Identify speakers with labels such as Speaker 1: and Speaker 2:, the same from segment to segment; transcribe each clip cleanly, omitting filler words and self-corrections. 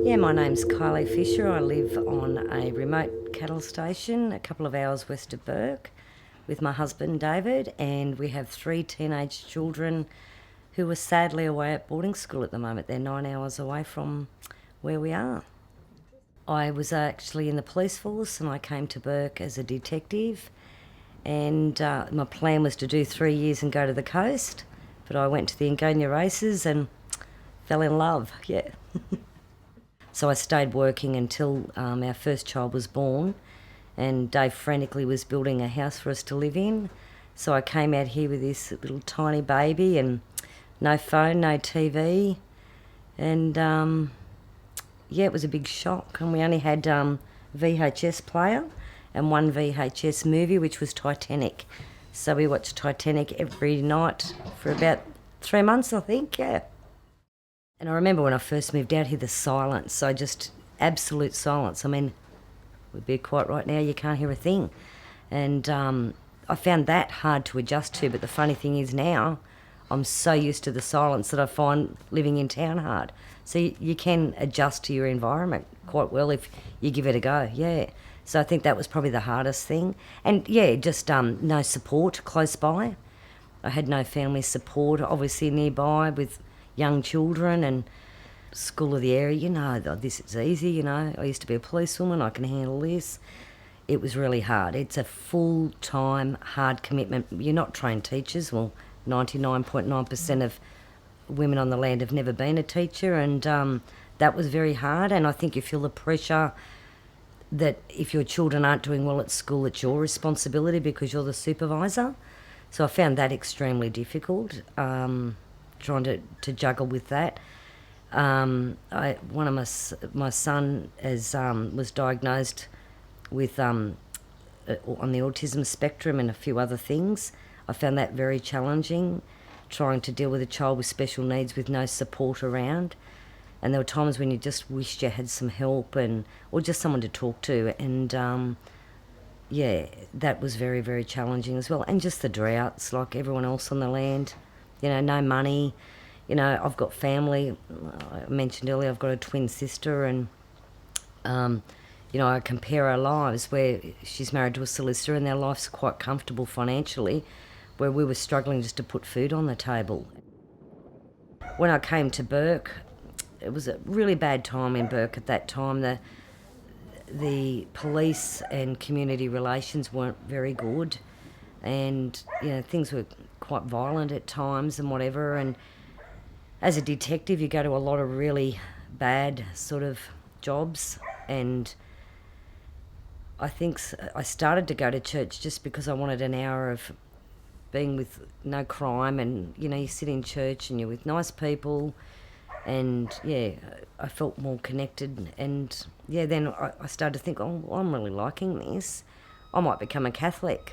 Speaker 1: Yeah, my name's Kylie Fisher. I live on a remote cattle station a couple of hours west of Burke with my husband David, and we have 3 teenage children who are sadly away at boarding school at the moment. They're 9 hours away from where we are. I was actually in the police force and I came to Burke as a detective, and my plan was to do 3 years and go to the coast, but I went to the Wilcannia races and fell in love, yeah. So I stayed working until our first child was born, and Dave frantically was building a house for us to live in. So I came out here with this little tiny baby and no phone, no TV, and yeah, it was a big shock. And we only had VHS player and one VHS movie, which was Titanic. So we watched Titanic every night for about 3 months, I think, yeah. And I remember when I first moved out here, the silence, so just absolute silence. I mean, we'd be quiet right now, you can't hear a thing. And I found that hard to adjust to, but the funny thing is now, I'm so used to the silence that I find living in town hard. So you can adjust to your environment quite well if you give it a go, yeah. So I think that was probably the hardest thing. And yeah, just no support close by. I had no family support, obviously nearby with young children and school of the area. You know, this is easy, you know. I used to be a policewoman, I can handle this. It was really hard. It's a full-time, hard commitment. You're not trained teachers. Well, 99.9% of women on the land have never been a teacher, and that was very hard. And I think you feel the pressure that if your children aren't doing well at school, it's your responsibility because you're the supervisor. So I found that extremely difficult, trying to juggle with that. One of my son was diagnosed with on the autism spectrum and a few other things. I found that very challenging, trying to deal with a child with special needs with no support around. And there were times when you just wished you had some help or just someone to talk to. And yeah, that was very, very challenging as well. And just the droughts, like everyone else on the land. You know, no money. You know, I've got family. I mentioned earlier I've got a twin sister, and you know, I compare our lives where she's married to a solicitor and their life's quite comfortable financially, where we were struggling just to put food on the table. When I came to Burke, it was a really bad time in Burke at that time. The police and community relations weren't very good, and you know, things were quite violent at times and whatever. And as a detective, you go to a lot of really bad sort of jobs, and I think I started to go to church just because I wanted an hour of being with no crime. And you know, you sit in church and you're with nice people, and yeah, I felt more connected. And yeah, then I started to think, oh, well, I'm really liking this. I might become a Catholic,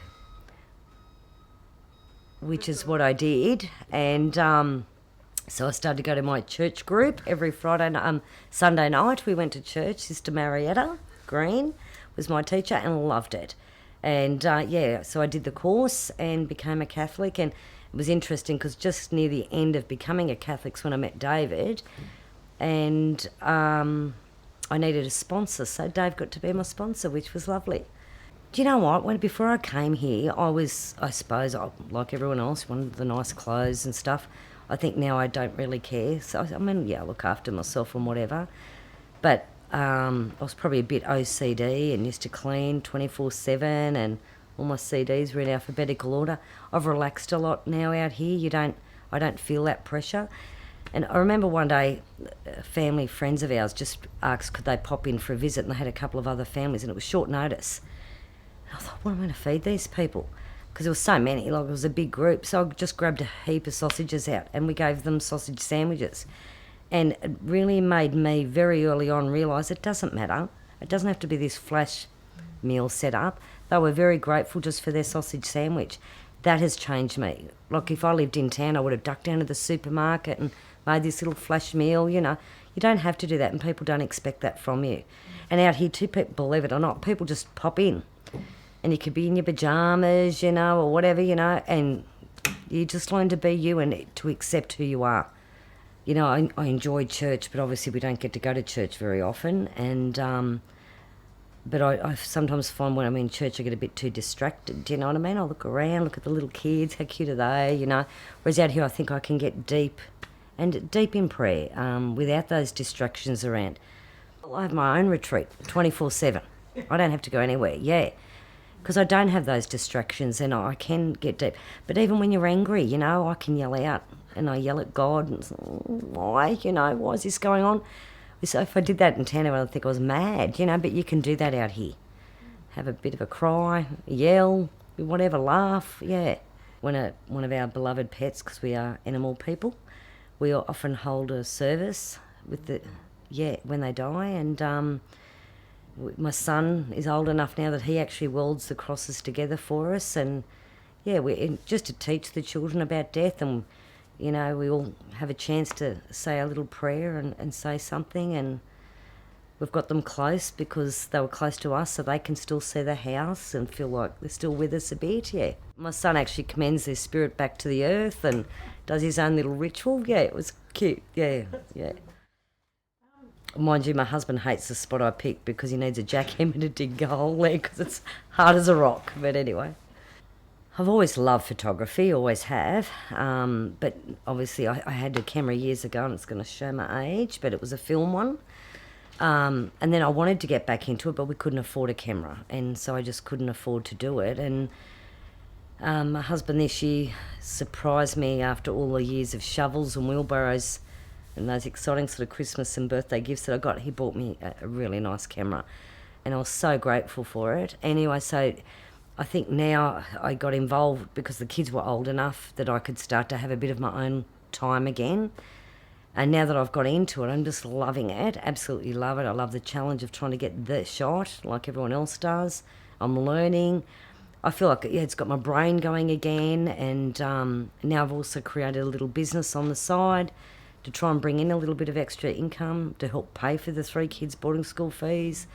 Speaker 1: which is what I did. And so I started to go to my church group every Sunday night. We went to church. Sister Marietta Green was my teacher, and loved it. And yeah, so I did the course and became a Catholic. And it was interesting because just near the end of becoming a Catholic's when I met David, and I needed a sponsor, so Dave got to be my sponsor, which was lovely. Do you know what? Before I came here, I suppose, like everyone else, wanted the nice clothes and stuff. I think now I don't really care. So, I mean, yeah, I look after myself and whatever. But I was probably a bit OCD and used to clean 24/7, and all my CDs were in alphabetical order. I've relaxed a lot now out here. I don't feel that pressure. And I remember one day, family friends of ours just asked could they pop in for a visit, and they had a couple of other families, and it was short notice. And I thought, what am I going to feed these people? Because there was so many, like it was a big group. So I just grabbed a heap of sausages out, and we gave them sausage sandwiches. And it really made me very early on realise it doesn't matter. It doesn't have to be this flash meal set up. They were very grateful just for their sausage sandwich. That has changed me. Like if I lived in town, I would have ducked down to the supermarket and made this little flash meal, you know. You don't have to do that, and people don't expect that from you. And out here too, people, believe it or not, people just pop in. And you could be in your pyjamas, you know, or whatever, you know, and you just learn to be you and to accept who you are. You know, I enjoy church, but obviously we don't get to go to church very often. And but I sometimes find when I'm in church I get a bit too distracted. Do you know what I mean? I look around, look at the little kids, how cute are they? You know, whereas out here I think I can get deep in prayer without those distractions around. I have my own retreat 24/7. I don't have to go anywhere. Yeah. Because I don't have those distractions and I can get deep. But even when you're angry, you know, I can yell out and I yell at God and say, why, you know, why is this going on? So if I did that in town, I'd think I was mad, you know, but you can do that out here. Have a bit of a cry, yell, whatever, laugh, yeah. When one of our beloved pets, because we are animal people, we often hold a service with when they die, and my son is old enough now that he actually welds the crosses together for us, and we just to teach the children about death, and you know, we all have a chance to say a little prayer and say something, and we've got them close because they were close to us, so they can still see the house and feel like they're still with us a bit, yeah. My son actually commends their spirit back to the earth and does his own little ritual. Yeah, it was cute, yeah. Mind you, my husband hates the spot I picked because he needs a jackhammer to dig a hole there because it's hard as a rock. But anyway, I've always loved photography, always have. But obviously I had a camera years ago and it's going to show my age, but it was a film one. And then I wanted to get back into it, but we couldn't afford a camera. And so I just couldn't afford to do it. And my husband this year surprised me after all the years of shovels and wheelbarrows and those exciting sort of Christmas and birthday gifts that I got. He bought me a really nice camera and I was so grateful for it. Anyway, so I think now I got involved because the kids were old enough that I could start to have a bit of my own time again. And now that I've got into it, I'm just loving it, absolutely love it. I love the challenge of trying to get the shot like everyone else does. I'm learning. I feel like it's got my brain going again, and now I've also created a little business on the side to try and bring in a little bit of extra income to help pay for the 3 kids' boarding school fees.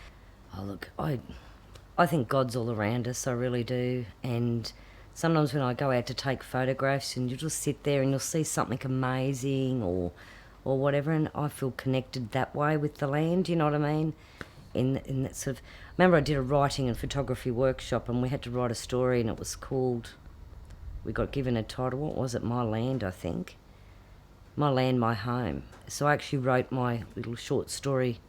Speaker 1: Oh, look, I think God's all around us, I really do. And sometimes when I go out to take photographs and you just sit there and you'll see something amazing or whatever, and I feel connected that way with the land, you know what I mean? In that sort of... I remember I did a writing and photography workshop and we had to write a story and it was called... We got given a title, what was it? My Land, I think. My Land, My Home. So I actually wrote my little short story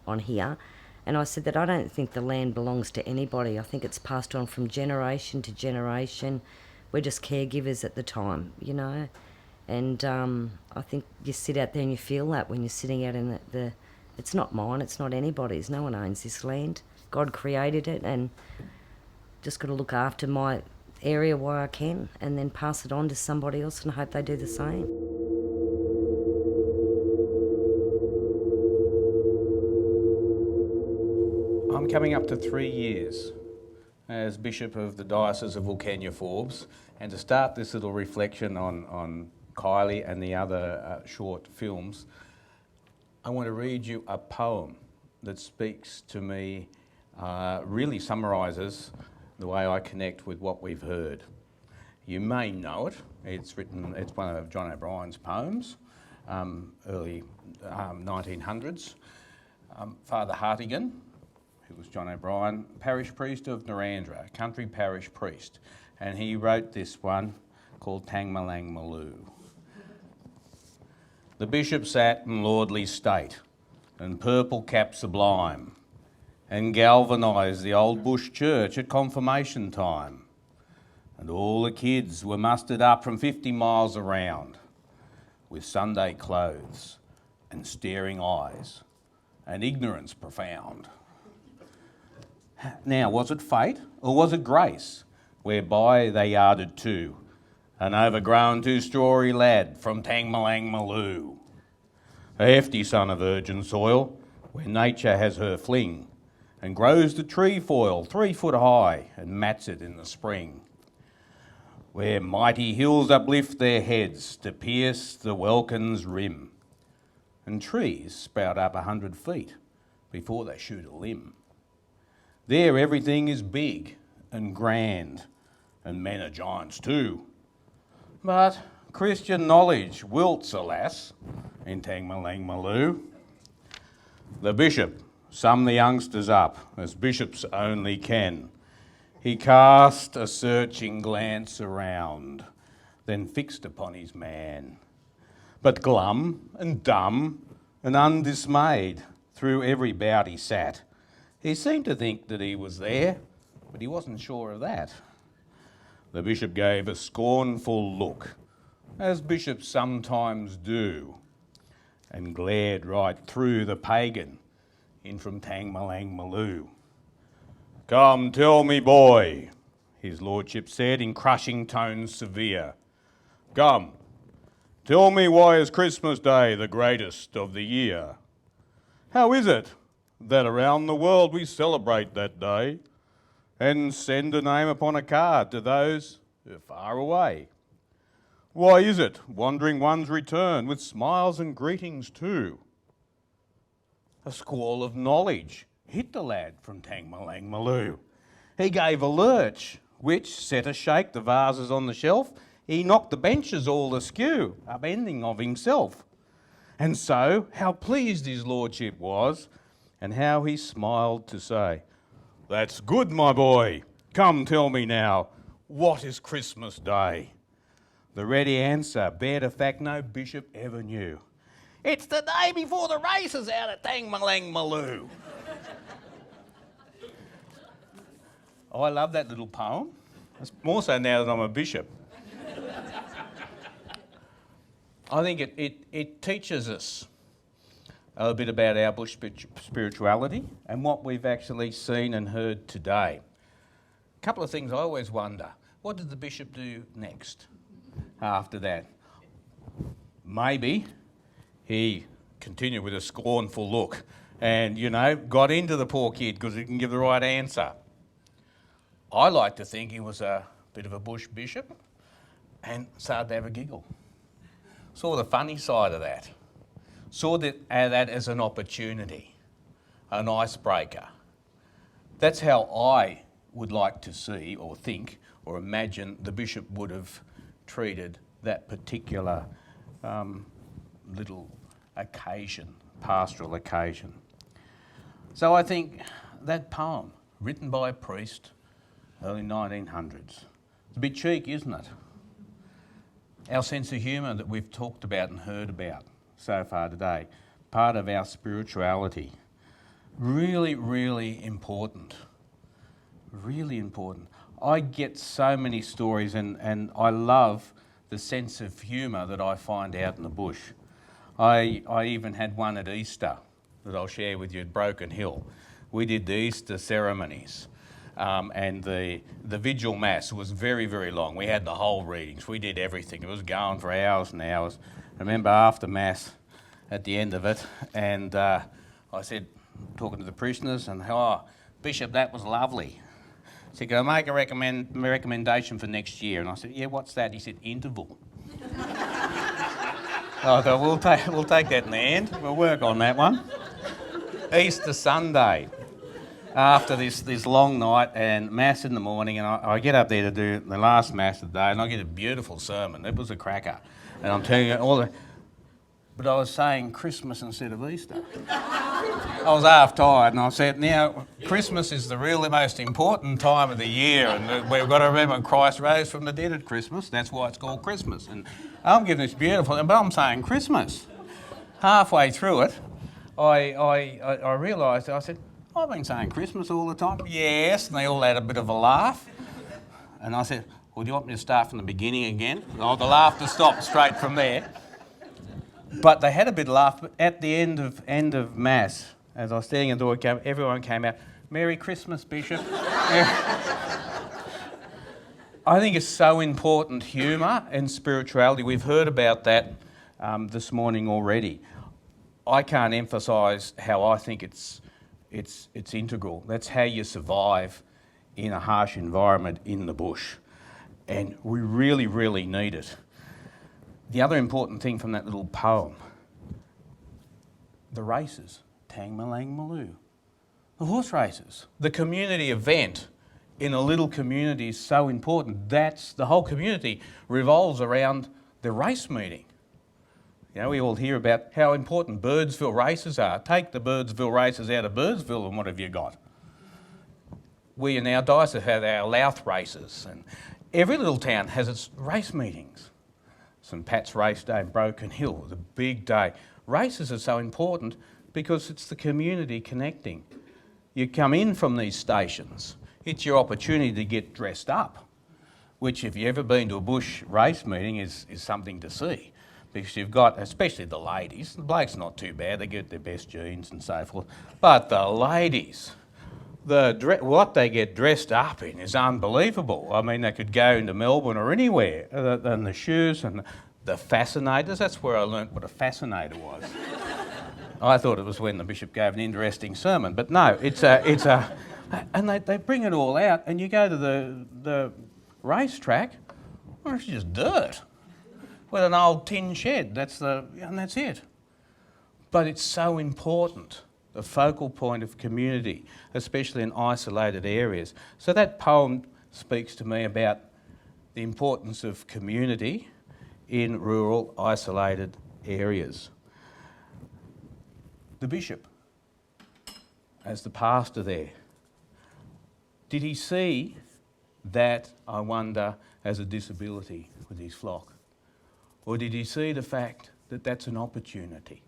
Speaker 1: on here, and I said that I don't think the land belongs to anybody. I think it's passed on from generation to generation. We're just caregivers at the time, you know. And I think you sit out there and you feel that when you're sitting out in the it's not mine, it's not anybody's. No one owns this land. God created it, and just got to look after my area where I can and then pass it on to somebody else and hope they do the same.
Speaker 2: I'm coming up to 3 years as Bishop of the Diocese of Wilcannia-Forbes, and to start this little reflection on Kylie and the other short films, I want to read you a poem that speaks to me, really summarises the way I connect with what we've heard. You may know it. It's one of John O'Brien's poems, early 1900s. Father Hartigan, who was John O'Brien, parish priest of Narrandera, country parish priest, and he wrote this one called Tangmalang Maloo. The bishop sat in lordly state, and purple cap sublime, and galvanised the old bush church at confirmation time. And all the kids were mustered up from 50 miles around, with Sunday clothes and staring eyes, and ignorance profound. Now, was it fate, or was it grace, whereby they yarded to an overgrown 2-story lad from Tangmalang Maloo, a hefty son of virgin soil, where nature has her fling, and grows the trefoil 3 foot high, and mats it in the spring, where mighty hills uplift their heads to pierce the welkin's rim, and trees sprout up 100 feet before they shoot a limb. There everything is big and grand, and men are giants too. But Christian knowledge wilts, alas, in Tangmalangmaloo. The bishop summed the youngsters up as bishops only can. He cast a searching glance around, then fixed upon his man. But glum and dumb and undismayed, through every bout he sat. He seemed to think that he was there, but he wasn't sure of that. The bishop gave a scornful look, as bishops sometimes do, and glared right through the pagan in from Tangmalangmaloo. "Come, tell me, boy," his lordship said in crushing tones severe. "Come, tell me, why is Christmas Day the greatest of the year? How is it that around the world we celebrate that day and send a name upon a card to those who are far away? Why is it wandering ones return with smiles and greetings too?" A squall of knowledge hit the lad from Tangmalangmaloo. He gave a lurch, which set a shake the vases on the shelf. He knocked the benches all askew, upending of himself. And so, how pleased his lordship was, and how he smiled to say, "That's good, my boy. Come, tell me now, what is Christmas Day?" The ready answer bared a fact no bishop ever knew. "It's the day before the races out at Tangmalangmaloo." I love that little poem. It's more so now that I'm a bishop. I think it teaches us a bit about our bush spirituality and what we've actually seen and heard today. A couple of things I always wonder. What did the bishop do next after that? Maybe he continued with a scornful look and, got into the poor kid because he didn't give the right answer. I like to think he was a bit of a bush bishop and started to have a giggle. Saw the funny side of that. Saw that as an opportunity, an icebreaker. That's how I would like to see or think or imagine the bishop would have treated that particular little occasion, pastoral occasion. So I think that poem, written by a priest, early 1900s, it's a bit cheeky, isn't it? Our sense of humour that we've talked about and heard about so far today, part of our spirituality. Really, really important. Really important. I get so many stories and I love the sense of humour that I find out in the bush. I even had one at Easter that I'll share with you at Broken Hill. We did the Easter ceremonies. And the vigil mass was very, very long. We had the whole readings. We did everything. It was going for hours and hours. I remember after mass, at the end of it, and I said, talking to the parishioners, and Bishop, that was lovely. He said, "Can I make a recommendation for next year?" And I said, "Yeah, what's that?" He said, "Interval." I thought, we'll take that in the hand. We'll work on that one. Easter Sunday. After this long night and mass in the morning, and I get up there to do the last mass of the day, and I get a beautiful sermon. It was a cracker. And I'm telling you, but I was saying Christmas instead of Easter. I was half tired, and I said, now, Christmas is the really most important time of the year, and we've got to remember Christ rose from the dead at Christmas. That's why it's called Christmas. And I'm giving this beautiful, but I'm saying Christmas. Halfway through it, I realised, I said, "I've been saying Christmas all the time." "Yes," and they all had a bit of a laugh. And I said, "Well, do you want me to start from the beginning again?" Oh, the laughter stopped straight from there. But they had a bit of laugh. But at the end of Mass, as I was standing at the door, everyone came out, "Merry Christmas, Bishop." I think it's so important, humour and spirituality. We've heard about that this morning already. I can't emphasise how I think it's integral. That's how you survive in a harsh environment in the bush. And we really, really need it. The other important thing from that little poem, the races, Tangmalangmaloo, the horse races, the community event in a little community is so important. The whole community revolves around the race meeting. You know, we all hear about how important Birdsville races are. Take the Birdsville races out of Birdsville and what have you got? We in our diocese have our Louth races, and every little town has its race meetings. St Pat's Race Day in Broken Hill, the big day. Races are so important because it's the community connecting. You come in from these stations, it's your opportunity to get dressed up, which if you've ever been to a bush race meeting is something to see. Because you've got, especially the ladies, the blokes not too bad, they get their best jeans and so forth, but the ladies, what they get dressed up in is unbelievable. I mean, they could go into Melbourne or anywhere, and the shoes and the fascinators, that's where I learnt what a fascinator was. I thought it was when the bishop gave an interesting sermon, but no, and they bring it all out, and you go to the racetrack, well, it's just dirt with an old tin shed, and that's it. But it's so important, the focal point of community, especially in isolated areas. So that poem speaks to me about the importance of community in rural, isolated areas. The bishop, as the pastor there, did he see that, I wonder, as a disability with his flock? Or did he see the fact that that's an opportunity,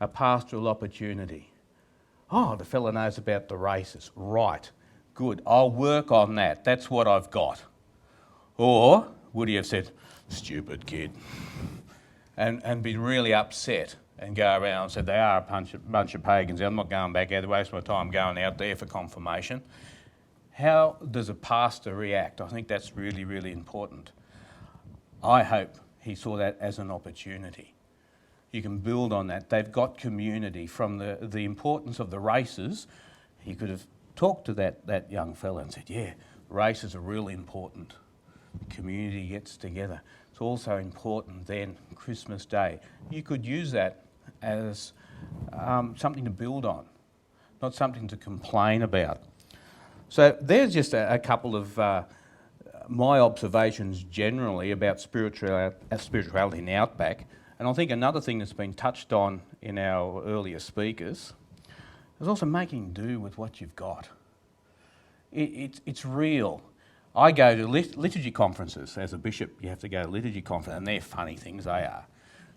Speaker 2: a pastoral opportunity? Oh, the fella knows about the races. Right, good, I'll work on that. That's what I've got. Or would he have said, stupid kid, and been really upset and go around and said, they are a bunch of pagans. I'm not going back out to waste my time going out there for confirmation. How does a pastor react? I think that's really, really important. I hope he saw that as an opportunity. You can build on that. They've got community from the importance of the races. He could have talked to that young fella and said, yeah, races are really important. The community gets together. It's also important then, Christmas Day. You could use that as something to build on, not something to complain about. So there's just a couple of my observations generally about spirituality in the outback. And I think another thing that's been touched on in our earlier speakers is also making do with what you've got. It's real. I go to liturgy conferences. As a bishop, you have to go to liturgy conferences, and they're funny things, they are.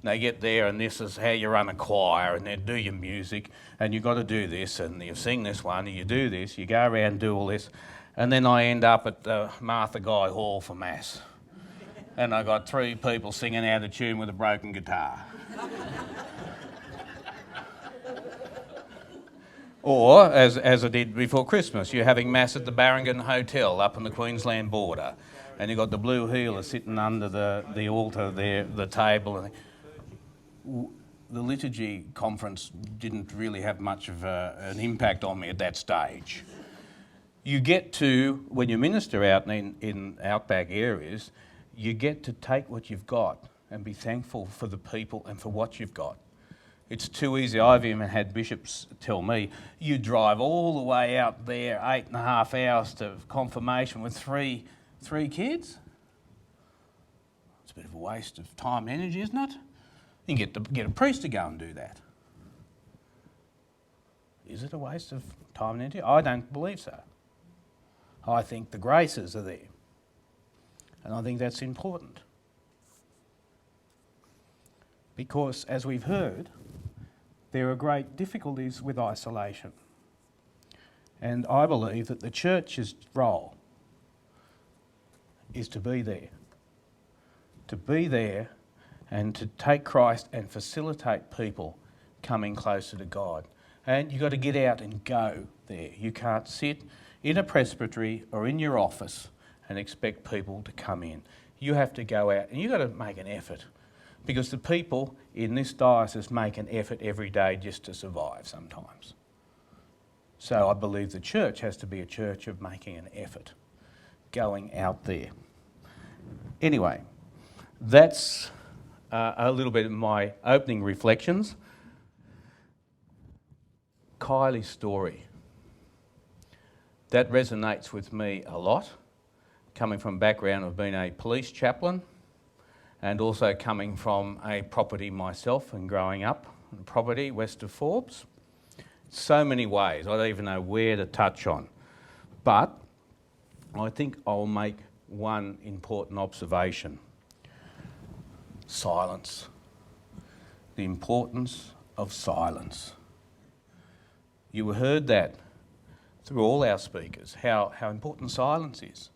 Speaker 2: And they get there, and this is how you run a choir, and they do your music, and you've got to do this, and you sing this one, and you do this, you go around and do all this, and then I end up at Martha Guy Hall for Mass. And I got 3 people singing out of tune with a broken guitar. Or, as I did before Christmas, you're having Mass at the Barringan Hotel up on the Queensland border, and you've got the blue healer sitting under the altar there, the table. The liturgy conference didn't really have much of an impact on me at that stage. You get to, when you minister out in outback areas, you get to take what you've got and be thankful for the people and for what you've got. It's too easy. I've even had bishops tell me, you drive all the way out there, 8.5 hours to confirmation with three kids? It's a bit of a waste of time and energy, isn't it? You can get a priest to go and do that. Is it a waste of time and energy? I don't believe so. I think the graces are there. And I think that's important. Because, as we've heard, there are great difficulties with isolation. And I believe that the church's role is to be there. To be there and to take Christ and facilitate people coming closer to God. And you've got to get out and go there. You can't sit in a presbytery or in your office and expect people to come in. You have to go out and you've got to make an effort, because the people in this diocese make an effort every day just to survive sometimes. So I believe the church has to be a church of making an effort, going out there. Anyway, that's a little bit of my opening reflections. Kylie's story. That resonates with me a lot, coming from a background of being a police chaplain and also coming from a property myself and growing up on a property west of Forbes. So many ways, I don't even know where to touch on. But I think I'll make one important observation. Silence. The importance of silence. You heard that through all our speakers, how important silence is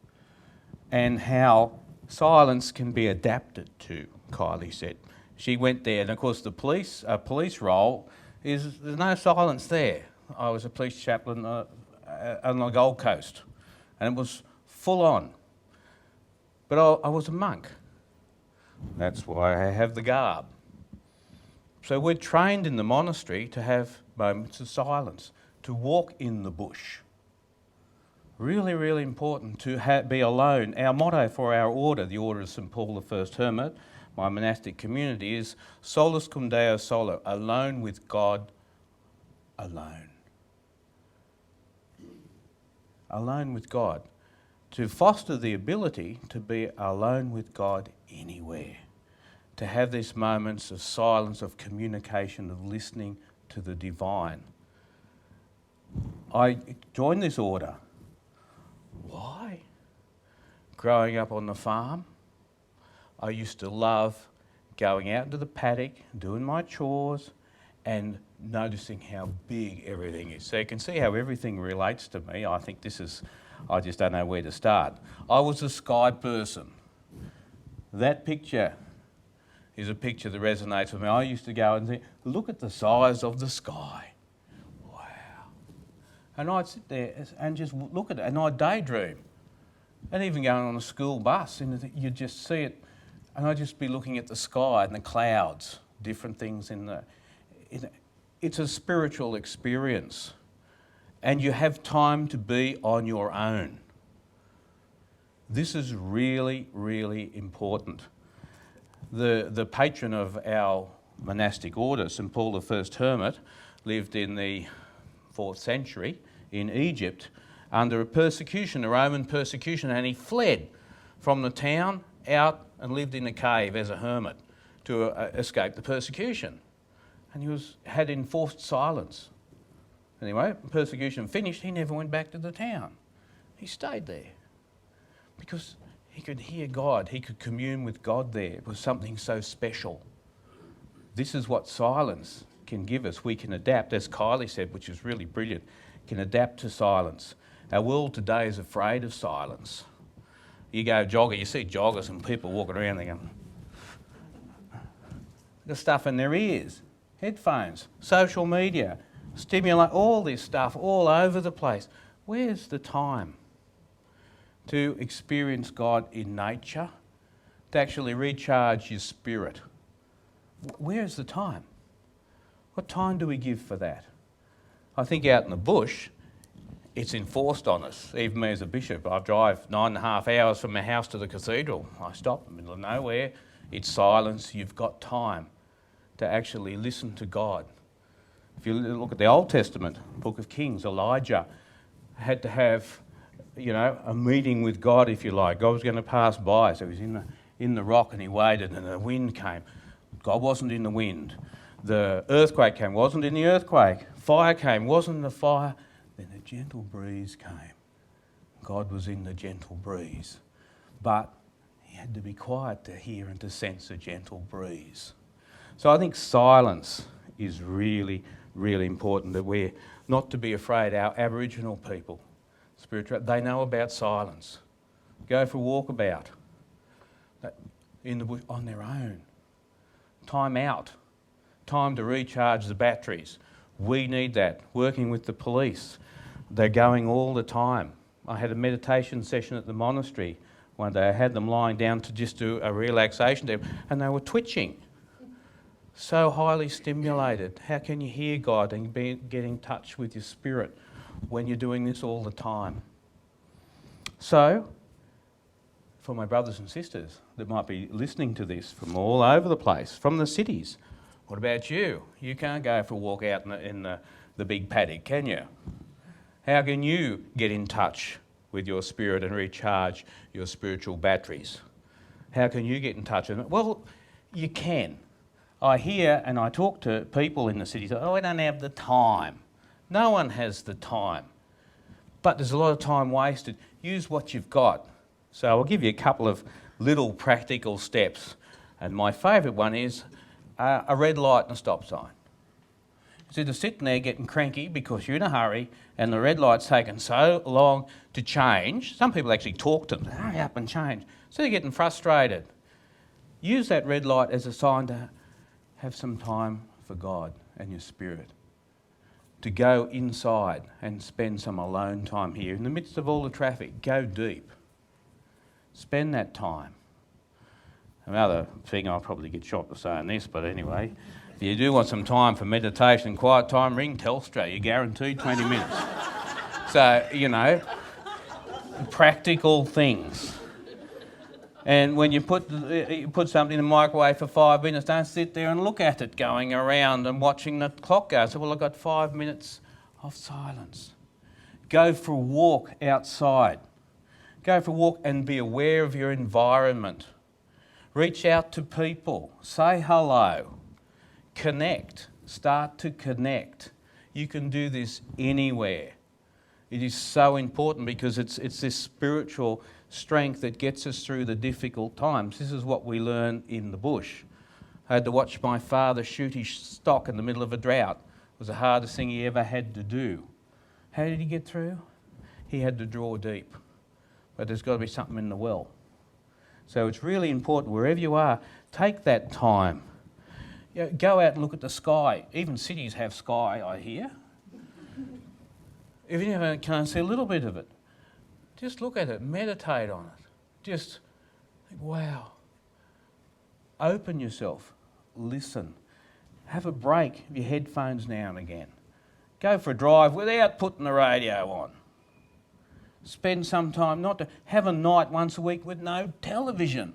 Speaker 2: and how silence can be adapted to, Kylie said. She went there, and of course the police role is, there's no silence there. I was a police chaplain on the Gold Coast, and it was full on. But I was a monk. That's why I have the garb. So we're trained in the monastery to have moments of silence, to walk in the bush. Really, really important to be alone. Our motto for our order, the Order of St. Paul the First Hermit, my monastic community, is solus cum Deo solo, alone with God, alone. Alone with God. To foster the ability to be alone with God anywhere. To have these moments of silence, of communication, of listening to the divine. I joined this order. Why? Growing up on the farm, I used to love going out into the paddock, doing my chores, and noticing how big everything is. So you can see how everything relates to me. I think I just don't know where to start. I was a sky person. That picture is a picture that resonates with me. I used to go and think, look at the size of the sky. Wow. And I'd sit there and just look at it, and I'd daydream. And even going on a school bus, and you'd just see it, and I'd just be looking at the sky and the clouds, different things it's a spiritual experience. And you have time to be on your own. This is really, really important. The patron of our monastic order, St. Paul the First Hermit, lived in the 4th century in Egypt under a persecution, a Roman persecution, and he fled from the town out and lived in a cave as a hermit to escape the persecution. And he had enforced silence. Anyway, persecution finished, he never went back to the town. He stayed there because he could hear God, he could commune with God there. It was something so special. This is what silence can give us. We can adapt, as Kylie said, which is really brilliant, can adapt to silence. Our world today is afraid of silence. You go jogging, you see joggers and people walking around, they go, the stuff in their ears, headphones, social media, stimulate, all this stuff all over the place. Where's the time to experience God in nature, to actually recharge your spirit? Where's the time? What time do we give for that? I think out in the bush, it's enforced on us. Even me as a bishop, I drive 9.5 hours from my house to the cathedral. I stop in the middle of nowhere. It's silence. You've got time to actually listen to God. If you look at the Old Testament, Book of Kings, Elijah had to have, a meeting with God, if you like. God was going to pass by, so he was in the rock and he waited, and the wind came. God wasn't in the wind. The earthquake came, wasn't in the earthquake. Fire came, wasn't in the fire. Then a gentle breeze came. God was in the gentle breeze. But he had to be quiet to hear and to sense a gentle breeze. So I think silence is really, really important, that we're not to be afraid. Our Aboriginal people, spiritual, they know about silence. Go for a walkabout in the bush on their own. Time out. Time to recharge the batteries. We need that. Working with the police, they're going all the time. I had a meditation session at the monastery one day. I had them lying down to just do a relaxation to them, and they were twitching. So highly stimulated. How can you hear God and get in touch with your spirit when you're doing this all the time? So, for my brothers and sisters that might be listening to this from all over the place, from the cities, what about you? You can't go for a walk out in the big paddock, can you? How can you get in touch with your spirit and recharge your spiritual batteries? How can you get in touch with it? Well, you can. I hear and I talk to people in the city, say, oh, I don't have the time. No one has the time. But there's a lot of time wasted. Use what you've got. So I'll give you a couple of little practical steps. And my favourite one is a red light and a stop sign. Instead of sitting there getting cranky because you're in a hurry and the red light's taken so long to change, some people actually talk to them, hurry up and change. Instead of getting frustrated, use that red light as a sign to have some time for God and your spirit. To go inside and spend some alone time here. In the midst of all the traffic, go deep. Spend that time. Another thing, I'll probably get shot for saying this, but anyway, if you do want some time for meditation, quiet time, ring Telstra. You're guaranteed 20 minutes. So, practical things. And when you put something in the microwave for 5 minutes, don't sit there and look at it going around and watching the clock go. So, well, I've got 5 minutes of silence. Go for a walk outside. Go for a walk and be aware of your environment. Reach out to people. Say hello. Connect. Start to connect. You can do this anywhere. It is so important because it's this spiritual strength that gets us through the difficult times. This is what we learn in the bush. I had to watch my father shoot his stock in the middle of a drought. It was the hardest thing he ever had to do. How did he get through? He had to draw deep. But there's got to be something in the well. So it's really important, wherever you are, take that time. Go out and look at the sky. Even cities have sky, I hear. If you can't see a little bit of it, just look at it, meditate on it. Just think, wow. Open yourself, listen. Have a break of your headphones now and again. Go for a drive without putting the radio on. Spend some time, have a night once a week with no television.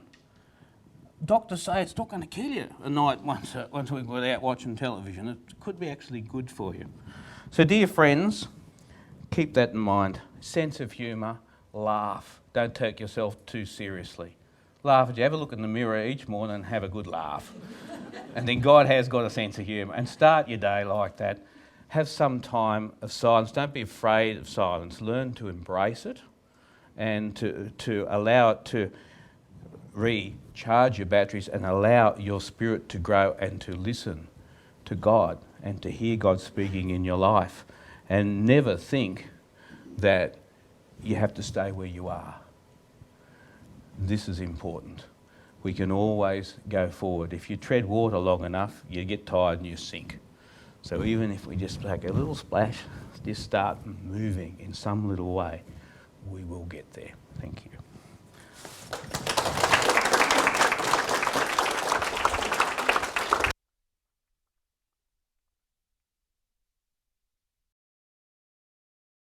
Speaker 2: Doctors say it's not going to kill you a night once a week without watching television. It could be actually good for you. So dear friends, keep that in mind. Sense of humour, laugh. Don't take yourself too seriously. Laugh at you. Have a look in the mirror each morning and have a good laugh. And then God has got a sense of humour. And start your day like that. Have some time of silence. Don't be afraid of silence. Learn to embrace it and to allow it to recharge your batteries and allow your spirit to grow and to listen to God and to hear God speaking in your life. And never think that you have to stay where you are. This is important. We can always go forward. If you tread water long enough, you get tired and you sink. So even if we just take a little splash, just start moving in some little way, we will get there. Thank you.